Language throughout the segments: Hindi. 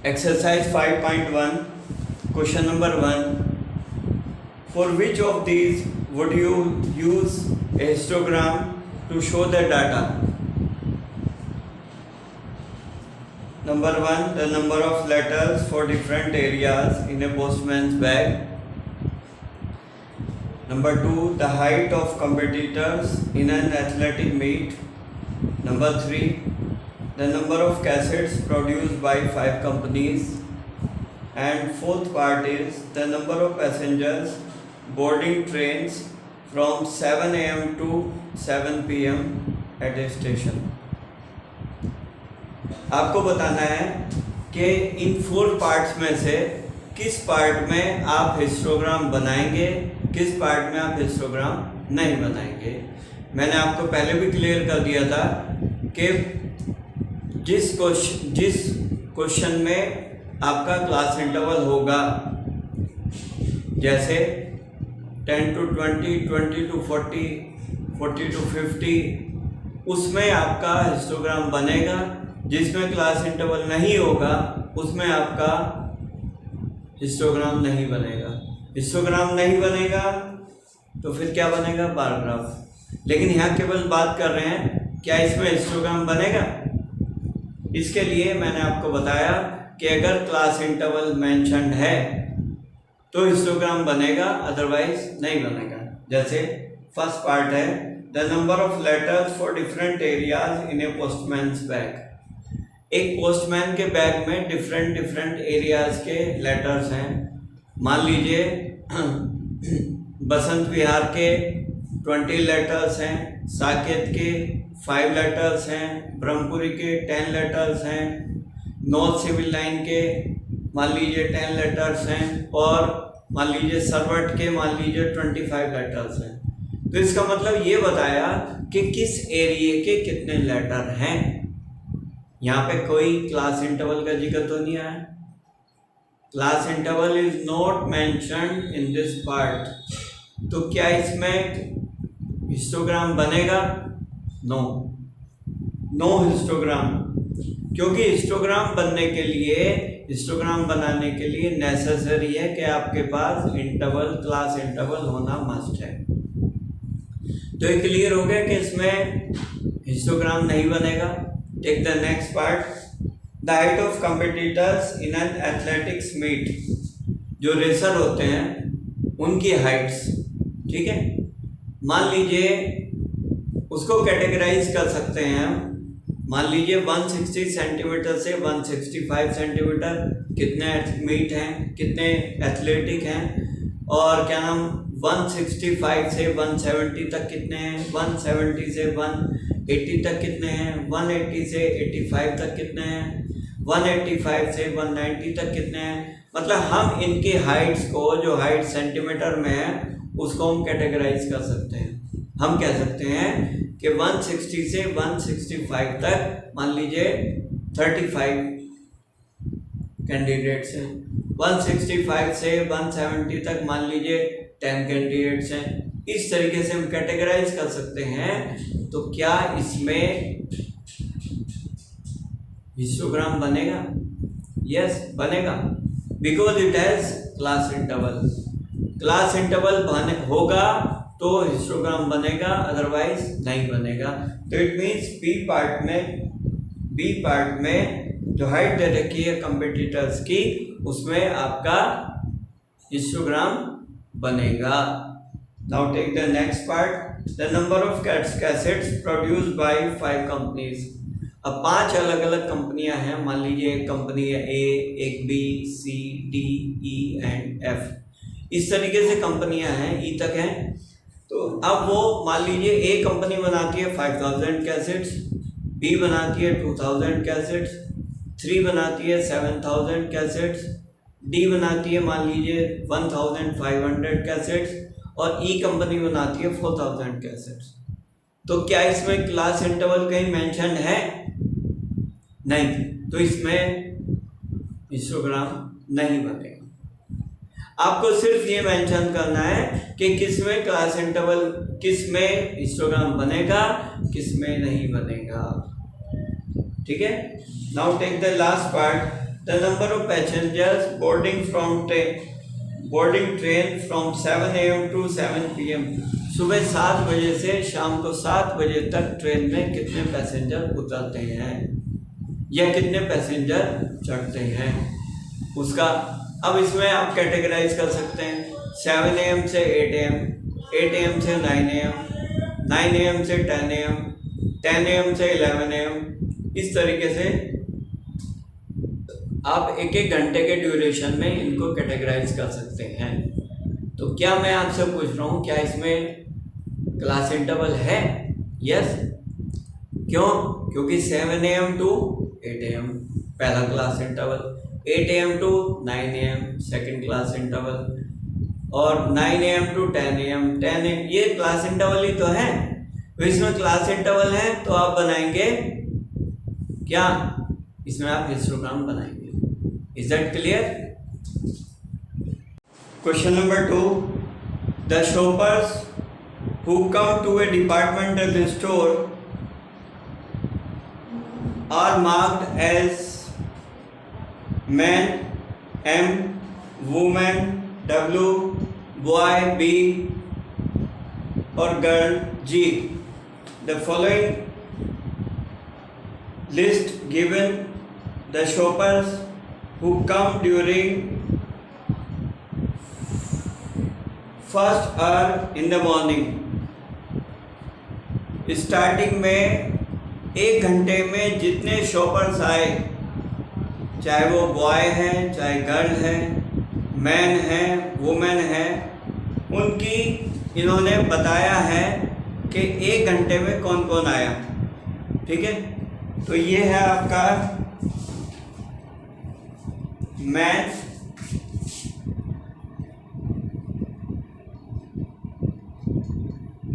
Exercise 5.1, question number 1. For which of these would you use a histogram to show the data? Number 1, the number of letters for different areas in a postman's bag. Number 2, the height of competitors in an athletic meet. Number 3, the number of cassettes produced by 5 companies. And fourth part is the number of passengers boarding trains from 7 a.m. to 7 p.m. at a station. आपको बताना है कि इन 4 पार्ट्स में से किस पार्ट में आप हिस्टोग्राम बनाएंगे, किस पार्ट में आप हिस्टोग्राम नहीं बनाएंगे। मैंने आपको पहले भी क्लियर कर दिया था कि जिस क्वेश्चन में आपका क्लास इंटरवल होगा, जैसे 10 to 20, 20 to 40, 40 to 50, उसमें आपका हिस्टोग्राम बनेगा। जिसमें क्लास इंटरवल नहीं होगा उसमें आपका हिस्टोग्राम नहीं बनेगा। हिस्टोग्राम नहीं बनेगा तो फिर क्या बनेगा? Bar graph. लेकिन यहाँ केवल बात कर रहे हैं क्या इसमें हिस्टोग्राम बनेगा। इसके लिए मैंने आपको बताया कि अगर क्लास इंटरवल मेंशन्ड है तो हिस्टोग्राम बनेगा, अदरवाइज नहीं बनेगा। जैसे फर्स्ट पार्ट है the number of letters for different areas in a postman's bag. एक पोस्टमैन के बैग में डिफरेंट एरियाज के लेटर्स हैं। मान लीजिए बसंत विहार के 20 लेटर्स हैं, साकेत के 5 लेटर्स हैं, ब्रह्मपुरी के 10 लेटर्स हैं, नॉर्थ सिविल लाइन के मान लीजिए 10 लेटर्स हैं, और मान लीजिए सरवट के मान लीजिए 25 लेटर्स हैं। तो इसका मतलब ये बताया कि किस एरिया के कितने लेटर हैं। यहाँ पे कोई क्लास इंटरवल का जिक्र तो नहीं आया। Class interval is not mentioned in this part. तो क्या इसमें हिस्टोग्राम बनेगा? No, no histogram. क्योंकि हिस्टोग्राम बनाने के लिए नेसेसरी है कि आपके पास इंटरवल, क्लास इंटरवल होना मस्ट है। तो ये क्लियर हो गया कि इसमें हिस्टोग्राम नहीं बनेगा। Take the next part, the height of competitors in an athletics meet. जो रेसर होते हैं उनकी हाइट्स, ठीक है। मान लीजिए उसको कैटेगराइज कर सकते हैं हम। मान लीजिए 160 सेंटीमीटर से 165 सेंटीमीटर कितने मीट हैं, कितने एथलेटिक हैं, और क्या नाम 165 से 170 तक कितने हैं, 170 से 180 तक कितने हैं, 180 से 85 तक कितने हैं, 185 से 190 तक कितने हैं। मतलब हम इनकी हाइट्स को, जो हाइट सेंटीमीटर में है, उसको हम कैटेगराइज कर सकते हैं। हम कह सकते हैं कि 160 से 165 तक मान लीजिए 35 कैंडिडेट्स हैं, 165 से 170 तक मान लीजिए 10 कैंडिडेट्स हैं। इस तरीके से हम कैटेगराइज कर सकते हैं। तो क्या इसमें हिस्टोग्राम बनेगा? यस, बनेगा, because it has class interval. Class interval होगा तो हिस्टोग्राम बनेगा, अदरवाइज नहीं बनेगा। तो इट मीन्स बी पार्ट में जो हाइट दे रखी है कंपिटिटर्स की, उसमें आपका हिस्टोग्राम बनेगा। Now take the next part, the number of cassettes produced by 5 companies. अब 5 अलग अलग कंपनियां हैं। मान लीजिए एक कंपनी है ए, एक B, C, D, E and F. इस तरीके से कंपनियां हैं, ई तक हैं। तो अब वो मान लीजिए ए कंपनी बनाती है 5000 कैसेट्स, बी बनाती है 2000 कैसेट्स, 3 बनाती है 7000 कैसेट्स, डी बनाती है मान लीजिए 1500 कैसेट्स, और ई कंपनी बनाती है 4000 कैसेट्स। तो क्या इसमें क्लास इंटरवल कहीं मेंशन है? नहीं, तो इसमें हिस्टोग्राम नहीं बनेगा। आपको सिर्फ ये मेंशन करना है कि किसमें क्लास इंटरवल, किसमें हिस्टोग्राम बनेगा, किसमें नहीं बनेगा। ठीक है। Now take the last part, the number of passengers boarding train from 7 AM to 7 PM। सुबह 7 बजे से शाम को 7 बजे तक ट्रेन में कितने पैसेंजर उतरते हैं या कितने पैसेंजर चढ़ते हैं उसका। अब इसमें आप कैटेगराइज कर सकते हैं 7 AM से 8 AM, 8 AM से 9 AM, 9 AM से 10 AM, 10 AM से 11 AM। इस तरीके से आप एक एक घंटे के ड्यूरेशन में इनको कैटेगराइज कर सकते हैं। तो क्या मैं आपसे पूछ रहा हूँ, क्या इसमें क्लास इंटरवल है? यस। क्यों? क्योंकि 7 AM टू 8 AM पहला class interval, 8 AM to 9 AM second class interval और 9 AM टू 10 AM 10 AM ये क्लास इंटरवल ही तो है। तो इसमें क्लास इंटरवल है तो आप बनाएंगे क्या, इसमें आप हिस्टोग्राम बनाएंगे। Is that clear? Question number 2, the shoppers who come to a departmental store are marked as man M, woman W, boy B और girl G. The following list given the shoppers who come during first hour in the morning. Starting में 1 घंटे में जितने शॉपर्स आए, चाहे वो बॉय है चाहे गर्ल है, मैन है वुमेन है, उनकी इन्होंने बताया है कि 1 घंटे में कौन कौन आया। ठीक है, तो ये है आपका मैन,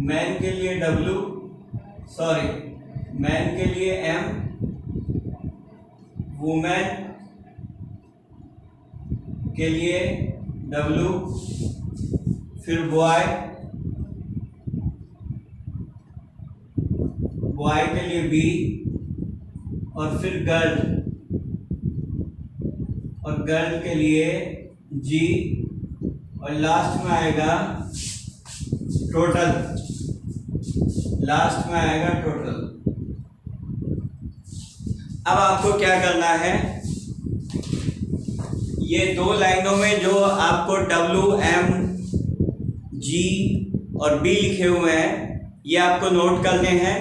मैन के लिए W, सॉरी मैन के लिए M, वुमेन के लिए W, फिर बॉय के लिए B और फिर गर्ल के लिए G और लास्ट में आएगा टोटल, अब आपको क्या करना है, ये 2 लाइनों में जो आपको W, M, G और B लिखे हुए हैं ये आपको नोट करने हैं,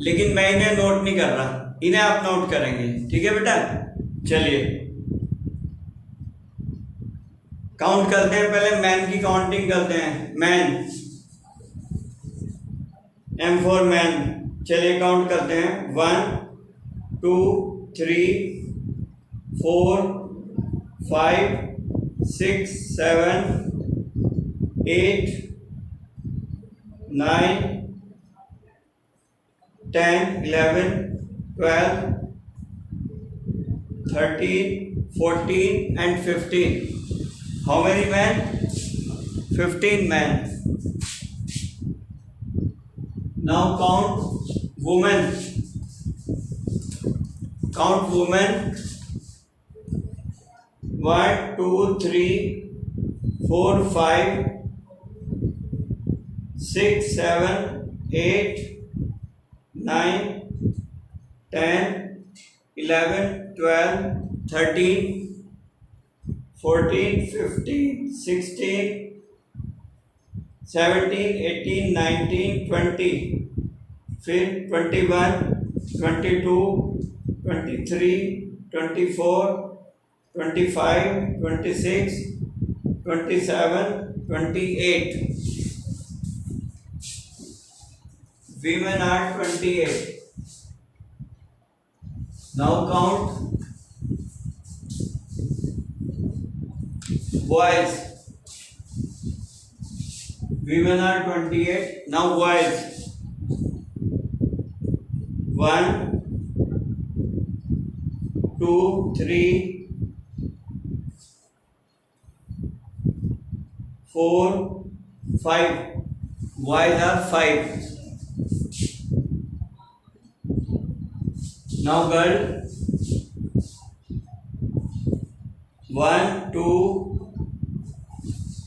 लेकिन मैं इन्हें नोट नहीं कर रहा, इन्हें आप नोट करेंगे। ठीक है बेटा, चलिए काउंट करते हैं। पहले मैन की काउंटिंग करते हैं। मैन, M फॉर मैन, चलिए काउंट करते हैं। 1 2 3 4 5 6 7 8 9 10 11 12 13 14 and 15. How many men? 15 men. Now count women. Count women. 1 2 3 4 5 6 7 8 9 10 11 12 13 14 15 16 17 18 19 20, फिर 21 22 23 24 25 26 27 28. Women are 28. Now count boys. Women are 28. Now boys. 1 2 3 4 5. Boys are 5. Now girl. 1 2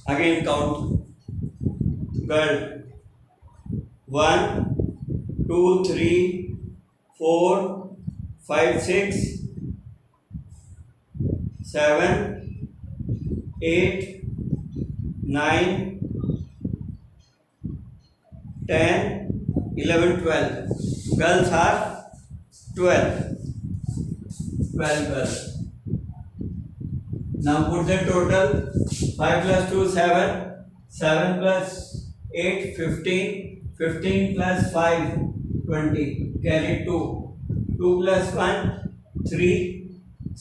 again count girl 1 2 3 4 5 6 7 8 9 10 11 12 girls are 12 girls. Now put the total 5 plus 2 7 7 plus 8 15 15 plus 5 20 carry 2 2 plus 1 3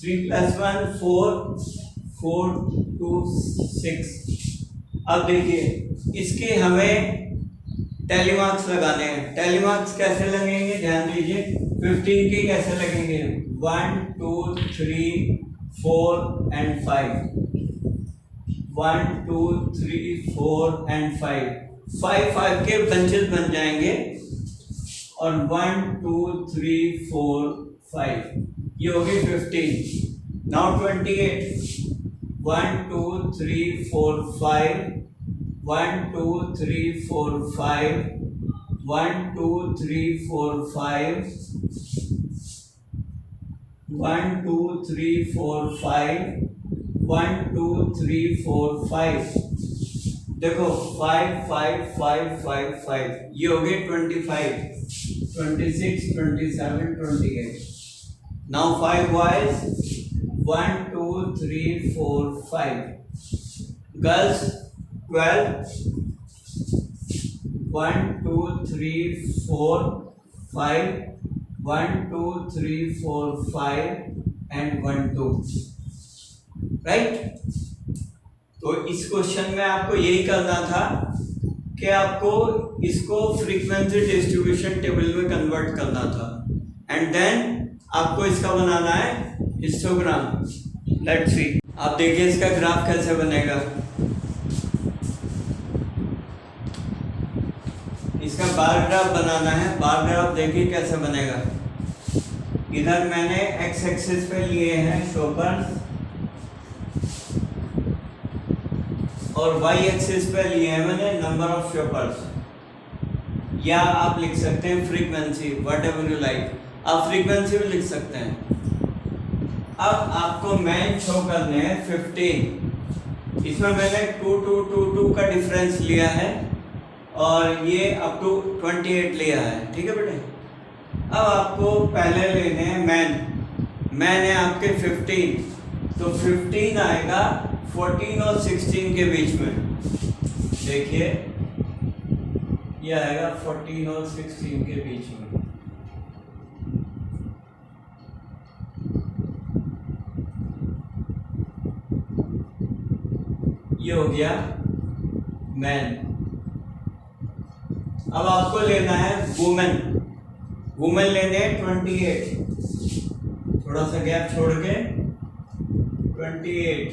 3 plus 1 4 4 2 6. अब देखिए इसके हमें टेलीमार्क्स लगाने हैं. टेलीमार्क्स कैसे लगेंगे ध्यान दीजिए. 15 के कैसे लगेंगे 1 2 3 4 and 5 1 2 3 4 and 5 5 के बंचेस बन जाएंगे और 1 2 3 4 5 ये हो गई 15. नाउ 28 1 2 3 4 5 1 2 3 4 5 1 2 3 4 5 1 2 3 4 5 1 2 3 4 5. देखो 5 5 5 5 5 ये हो गए 25 26 27 28. Now 5 boys 1 2 3 4 5 girls 12 1 2 3 4 5 1 2 3 4 5 and 1 2 right. तो इस क्वेश्चन में आपको यही करना था कि आपको इसको फ्रीक्वेंसी डिस्ट्रीब्यूशन टेबल में कन्वर्ट करना था एंड देन आपको इसका बनाना है हिस्टोग्राम. Let's see. आप देखिए इसका ग्राफ कैसे बनेगा. इसका बार ग्राफ बनाना है. बार ग्राफ देखिए कैसे बनेगा. इधर मैंने एक्स एक्सिस पे लिए हैं शॉपर्स और वाई एक्सिस पे लिए हैं मैंने नंबर ऑफ शॉपर्स, या आप लिख सकते हैं frequency, what ever you like. आप फ्रीक्वेंसी भी लिख सकते हैं. अब आपको मैन शो करने हैं 15. इसमें मैंने 2 2 2 2 का डिफरेंस लिया है और ये अप टू 28 लिया है. ठीक है बेटे. अब आपको पहले लेने हैं मैन. मैन है आपके 15 तो 15 आएगा 14 और 16 के बीच में. देखिए ये आएगा 14 और 16 के बीच में. ये हो गया मैन. अब आपको लेना है वुमेन. वुमेन लेने हैं 28. थोड़ा सा गैप छोड़ के 28.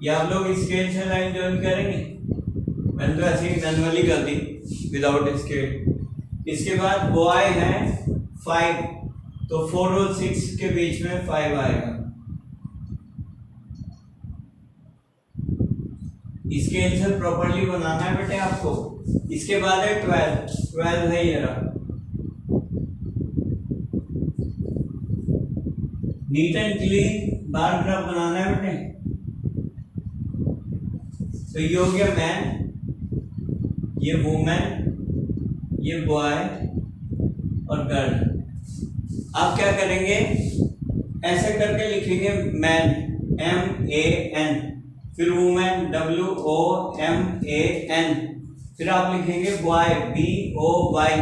या आप लोग स्केल से लाइन ज्वाइन करेंगे. मैंने तो ऐसे ही मैनुअली कर दी विदाउट स्केल. इसके बाद बॉय है 5 तो 4 और 6 के बीच में 5 आएगा. स्केल से प्रॉपर्ली बनाना है बेटे आपको. इसके बाद है 12 है ये रहा. Neat and clean bar graph बनाना है बेटे. तो ये हो गया मैन, ये वुमेन, ये बॉय और गर्ल. आप क्या करेंगे ऐसे करके लिखेंगे मैन MAN, फिर वुमेन WOMAN, फिर आप लिखेंगे बॉय BOY,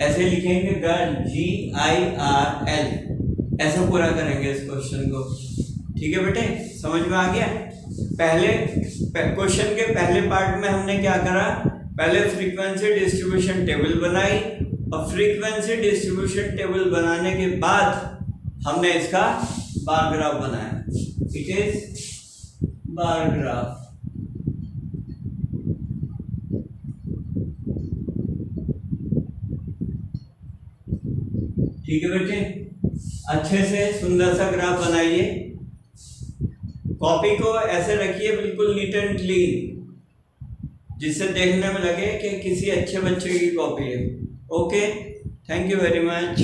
ऐसे लिखेंगे गर्ल GIRL. ऐसे पूरा करेंगे इस क्वेश्चन को. ठीक है बेटे, समझ में आ गया. पहले क्वेश्चन के पहले पार्ट में हमने क्या करा, पहले फ्रीक्वेंसी डिस्ट्रीब्यूशन टेबल बनाई और फ्रीक्वेंसी डिस्ट्रीब्यूशन टेबल बनाने के बाद हमने इसका बार ग्राफ बनाया. It is bar graph. ठीक है बेटे, अच्छे से सुंदर सा ग्राफ बनाइए। कॉपी को ऐसे रखिए बिल्कुल नीट एंड क्लीन, जिससे देखने में लगे कि किसी अच्छे बच्चे की कॉपी है। Okay, thank you very much.